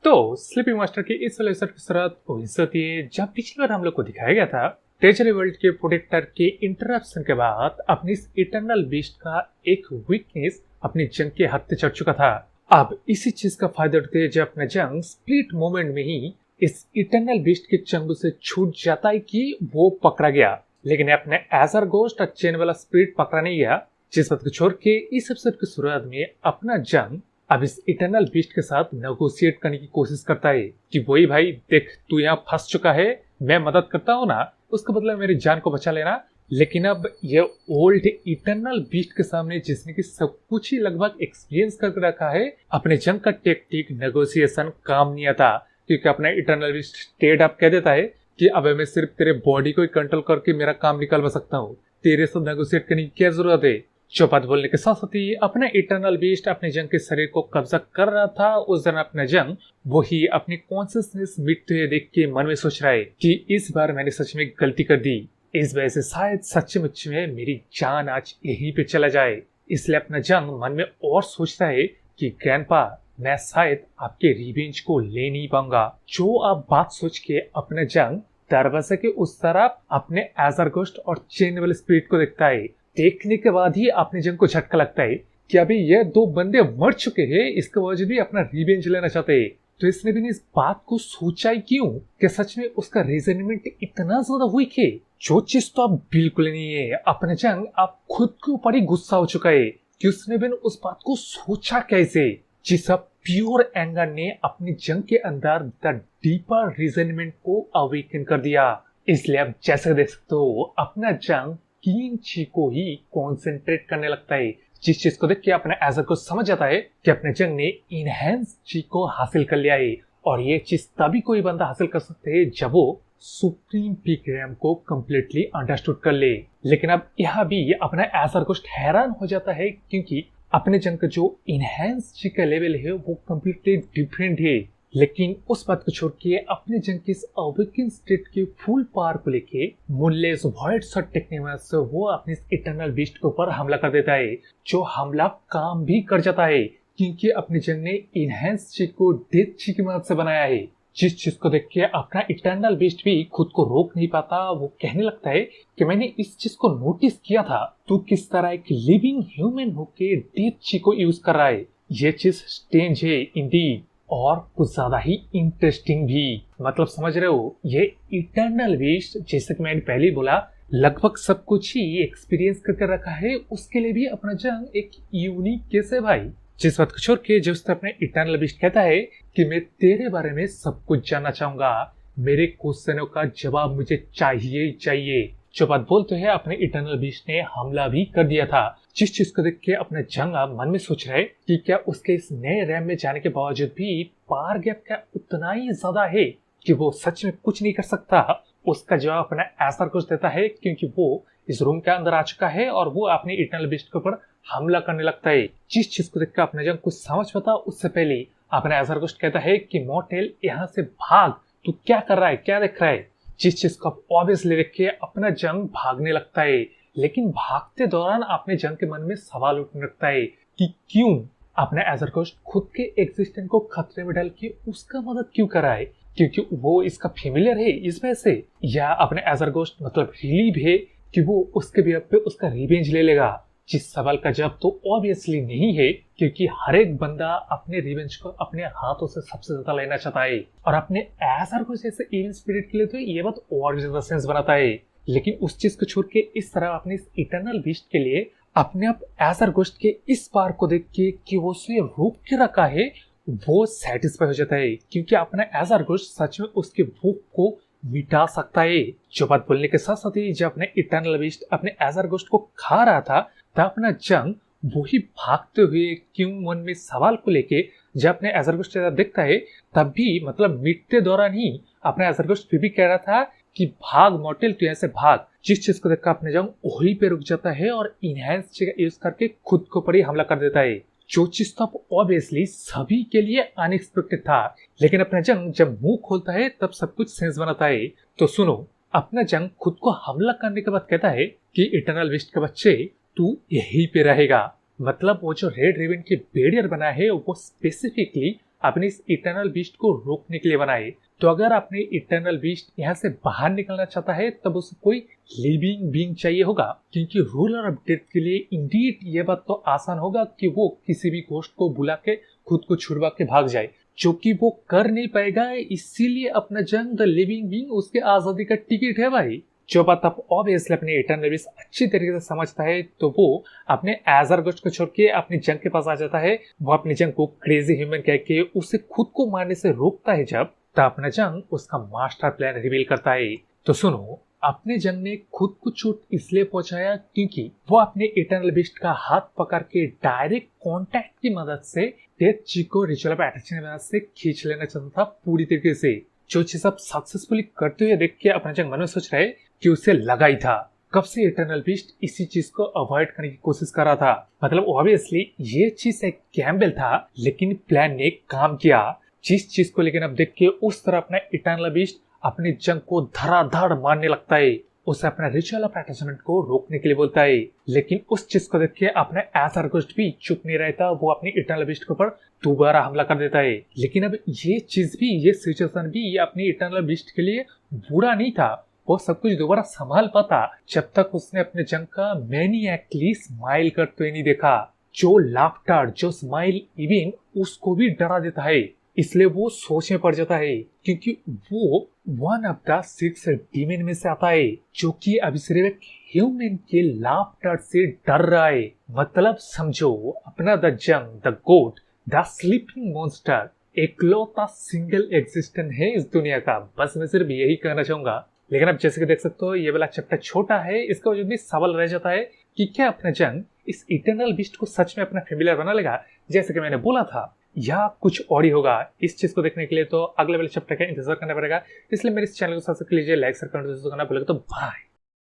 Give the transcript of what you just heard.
तो sleeping master की इस वाले एपिसोड की शुरुआत वहीं होती है जब पिछली बार हम लोग को दिखाया गया था ट्रेजरी वर्ल्ड के प्रोटेक्टर के इंटरप्शन के बाद अपनी इस इटर्नल बीस्ट का एक वीकनेस अपनी जंग के हद तक चढ़ चुका था। अब इसी चीज का फायदा उठाते जब अपना जंग स्प्लिट मोमेंट में ही इस इटर्नल बीस्ट के चंगू से छूट जाता है कि वो पकड़ा गया, लेकिन अपने एजर गोस्ट और चेन वाला स्पिरिट पकड़ा नहीं गया। जिस बात को छोड़ के इस एपिसोड की शुरुआत में अपना जंग अब इस इटर्नल बीस्ट के साथ नेगोशिएट करने की कोशिश करता है कि वही भाई देख तू यहाँ फंस चुका है, मैं मदद करता हूँ ना, उसका बदला मेरी जान को बचा लेना। लेकिन अब ये ओल्ड इटर्नल बीस्ट के सामने जिसने की सब कुछ ही लगभग एक्सपीरियंस करके रखा है, अपने जंग का टेक्टिक नेगोशिएशन काम नहीं आता, क्योंकि अपना इटर्नल बीस्ट स्ट्रेट अप कह देता है कि अब मैं सिर्फ तेरे बॉडी को ही कंट्रोल करके मेरा काम निकालवा सकता हूँ, तेरे से नेगोशिएट करने की क्या जरूरत है। जो बात बोलने के साथ साथ ही अपना इटर्नल बीस्ट अपने जंग के शरीर को कब्जा कर रहा था। उस दिन अपना जंग वही अपनी कॉन्शियसनेस मिटते हुए देख के मन में सोच रहा है कि इस बार मैंने सच में गलती कर दी, इस वजह से शायद सचमुच में मेरी जान आज यहीं पे चला जाए। इसलिए अपना जंग मन में और सोचता है कि ग्रैंडपा मैं शायद आपके रिवेंज को ले नहीं पाऊंगा। जो आप बात सोच के अपना जंग दरवाजे के उस तरफ अपने एजर गोस्ट और चेन वाले स्पिरिट को देखता है। देखने के बाद ही अपने जंग को झटका लगता है कि अभी ये दो बंदे मर चुके हैं, इसके वजह भी अपना रिवेंज लेना चाहते हैं। तो इसने भी इस बात को सोचा ही क्यों कि सच में उसका रेजनमेंट इतना ज्यादा हुई है, जो चीज तो अब बिल्कुल नहीं है। अपने जंग अब खुद के ऊपर ही गुस्सा हो चुका है कि उसने भी उस बात को सोचा कैसे, जिस प्योर एंगर ने अपने जंग के अंदर द डीपर रिजनमेंट को अवेकन कर दिया। इसलिए अब जैसे देख सकते हो अपना जंग किन चीज को ही कॉन्सेंट्रेट करने लगता है, जिस चीज को देख के अपने एजर को समझ जाता है कि अपने जंग ने इनहेंस चीज को हासिल कर लिया है। और ये चीज तभी कोई बंदा हासिल कर सकते है जब वो सुप्रीम पीक रैम को कम्प्लीटली अंडरस्टूड कर ले। लेकिन अब यहाँ भी अपना एजर को हैरान हो जाता है क्योंकि अपने जंग का जो इनहेंस चीज का लेवल है वो कम्प्लीटली डिफरेंट है। लेकिन उस बात को छोड़ के अपने जंग के इस अवेकन स्टेट के फुल पावर को लेके मूनलेस वॉइड शॉट टेक्निक से वो अपने इटर्नल बीस्ट के ऊपर हमला कर देता है, जो हमला काम भी कर जाता है क्योंकि अपने जंग ने इनहेंस चीज को डेथ चीज की मदद से बनाया है। जिस चीज को देख के अपना इटर्नल बीस्ट भी खुद को रोक नहीं पाता। वो कहने लगता है कि मैंने इस चीज को नोटिस किया था, तू किस तरह एक लिविंग ह्यूमन होके डेथ चीज को यूज कर रहा है। ये चीज स्ट्रेंज है इंडीड और कुछ ज्यादा ही इंटरेस्टिंग भी। मतलब समझ रहे हो, ये इटर्नल बीस्ट जैसे कि मैंने पहले बोला लगभग सब कुछ ही एक्सपीरियंस करके रखा है, उसके लिए भी अपना जंग एक यूनिक केस है भाई। जिस बात को छोड़ के जो उसने अपने इटर्नल बीस्ट कहता है कि मैं तेरे बारे में सब कुछ जानना चाहूंगा, मेरे क्वेश्चनों का जवाब मुझे चाहिए ही चाहिए। जो बात बोलते हैं अपने इटर्नल बीस्ट ने हमला भी कर दिया था। जिस चीज को देख के अपने जंग मन में सोच रहे कि क्या उसके इस नए रैम में जाने के बावजूद भी पावर गैप का उतना ही ज्यादा है कि वो सच में कुछ नहीं कर सकता। उसका जवाब अपना ऐसा कुछ देता है क्योंकि वो इस रूम के अंदर आ चुका है और वो अपने इटर्नल बीस्ट के ऊपर हमला करने लगता है। जिस चीज को देखकर अपने जंग कुछ समझ पाता उससे पहले अपना एजर गोस्ट कहता है कि मॉर्टेल यहाँ से भाग, तू क्या कर रहा है, क्या देख रहा है। जिस चीज को ऑब्वियसली देख के अपना जंग भागने लगता है, लेकिन भागते दौरान अपने जंग के मन में सवाल उठने लगता है कि क्यों अपना एजर गोस्ट खुद के एग्जिस्टेंस को खतरे में डाल के उसका मदद क्यों कर रहा है, क्योंकि वो इसका फेमिलियर है इस वजह से, या अपने एजर गोस्ट मतलब रिलीव है कि वो उसके बिहाफ पे उसका रिवेंज ले लेगा। जिस सवाल का जवाब तो ऑब्वियसली नहीं है, क्योंकि हर एक बंदा अपने रिवेंज को अपने हाथों से सबसे ज्यादा लेना चाहता है और अपने एजर गोस्ट जैसे इविल स्पिरिट के लिए तो ये बात और ज्यादा सेंस बनाता है। लेकिन उस चीज को छोड़ के इस तरह अपने इस इटर्नल बीस्ट के लिए अपने आप एजर गोस्ट के इस पार को देख के कि वो उसे रोक के रखा है वो सेटिस्फाई हो जाता है, क्योंकि अपना एजर गोस्ट सच में उसकी भूख को मिटा सकता है। जो बात बोलने के साथ साथ ही जब अपने इटर्नल बीस्ट अपने एजर गोस्ट को खा रहा था तब अपना जंग वही भागते हुए क्यों मन में सवाल को लेके जब अपने एजर गोस्ट देखता है तब भी मतलब मिटते दौरान ही अपना एजर गोस्ट फिर भी कह रहा था कि भाग मॉर्टेल, तू ऐसे भाग। जिस चीज को देखकर अपने जंग वही पे रुक जाता है और इनहेंस चीज का यूज करके खुद को पर ही हमला कर देता है, जो चीज तो ऑब्वियसली सभी के लिए अनएक्सपेक्टेड था। लेकिन अपना जंग जब मुंह खोलता है तब सब कुछ सेंस बनाता है। तो सुनो, अपना जंग खुद को हमला करने के बाद कहता है कि इटर्नल बीस्ट के बच्चे तू यहीं पे रहेगा। मतलब वो जो रेड रिबन की बैरियर बना है वो स्पेसिफिकली अपने इस इटर्नल बीस्ट को रोकने के लिए बनाए। तो अगर अपने इटर्नल बीस्ट यहाँ से बाहर निकलना चाहता है तब उसे कोई लिविंग बीइंग चाहिए होगा, क्योंकि रूलर ऑफ डेथ के लिए इंडीड ये बात तो आसान होगा कि वो किसी भी घोस्ट को बुला के खुद को छुड़वा के भाग जाए, जो कि वो कर नहीं पाएगा। इसीलिए अपना जंग द लिविंग बीइंग उसके आजादी का टिकट है भाई। जो बात आप ऑब्वियसली अपने इटर्नल बीस्ट अच्छी तरीके से समझता है, तो वो अपने एजरगोस्ट को छोड़ के अपनी जंग के पास आ जाता है। वो अपनी जंग को क्रेजी ह्यूमन कह के उसे खुद को मारने से रोकता है। जब तब अपना जंग उसका मास्टर प्लान रिवील करता है। तो सुनो, अपने जंग ने खुद को चोट इसलिए पहुंचाया क्योंकि वो अपने इटर्नल बीस्ट का हाथ पकड़ के डायरेक्ट कांटेक्ट की मदद से डेथ जी को रिचुअल ऑफ अट्रैक्शन की मदद से खींच लेना चाहता था पूरी तरीके से। जो चीज अब सक्सेसफुली करते हुए देख के अपना जंग मन में सोच रहे कि उसे लगा ही था। कब से इटर्नल बीस्ट इसी चीज को अवॉइड करने की कोशिश कर रहा था। मतलब ऑब्वियसली ये चीज एक गैम्बल था, लेकिन प्लान ने काम किया। जिस चीज को लेकिन अब देख के उस तरह अपना इटर्नल बीस्ट अपने जंग को धड़ाधड़ मारने लगता है। उसे अपना रिचुअल ऑफ अटैचमेंट को रोकने के लिए बोलता है, लेकिन उस चीज को देख के अपना एथरगोस्ट भी चुप नहीं रहता। वो अपनी इटर्नल बीस्ट के ऊपर दोबारा हमला कर देता है। लेकिन अब ये चीज भी, ये सिचुएशन भी ये अपनी इटर्नल बीस्ट के लिए बुरा नहीं था। वो सब कुछ दोबारा संभाल पाता जब तक उसने अपने जंग का मैनिएकली स्माइल करते हुए नहीं देखा। जो लाफ्टर, जो स्माइल इवन उसको भी डरा देता है। इसलिए वो सोच में पड़ जाता है, क्योंकि वो वन ऑफ द 6 डीमन में से आता है, जो कि अभी सिर्फ एक ह्यूमन के लाफ्टर से डर रहा है। मतलब समझो, अपना द जंग, the goat, the sleeping monster एकलौता सिंगल एग्जिस्टेंट है इस दुनिया का। बस मैं सिर्फ यही कहना चाहूंगा। लेकिन अब जैसे कि देख सकते हो, ये वाला चैप्टर छोटा है। इसका वजह भी सवाल रह जाता है कि क्या अपना जंग इस इटर्नल बीस्ट को सच में अपना फैमिलियर बना लेगा, जैसे कि मैंने बोला था, या कुछ और ही होगा। इस चीज को देखने के लिए तो अगले वाले चैप्टर का इंतजार करना पड़ेगा। इसलिए मेरे इस चैनल को सब्सक्राइब कीजिए, लाइक शेयर करना तो भूलेगा। तो बाय।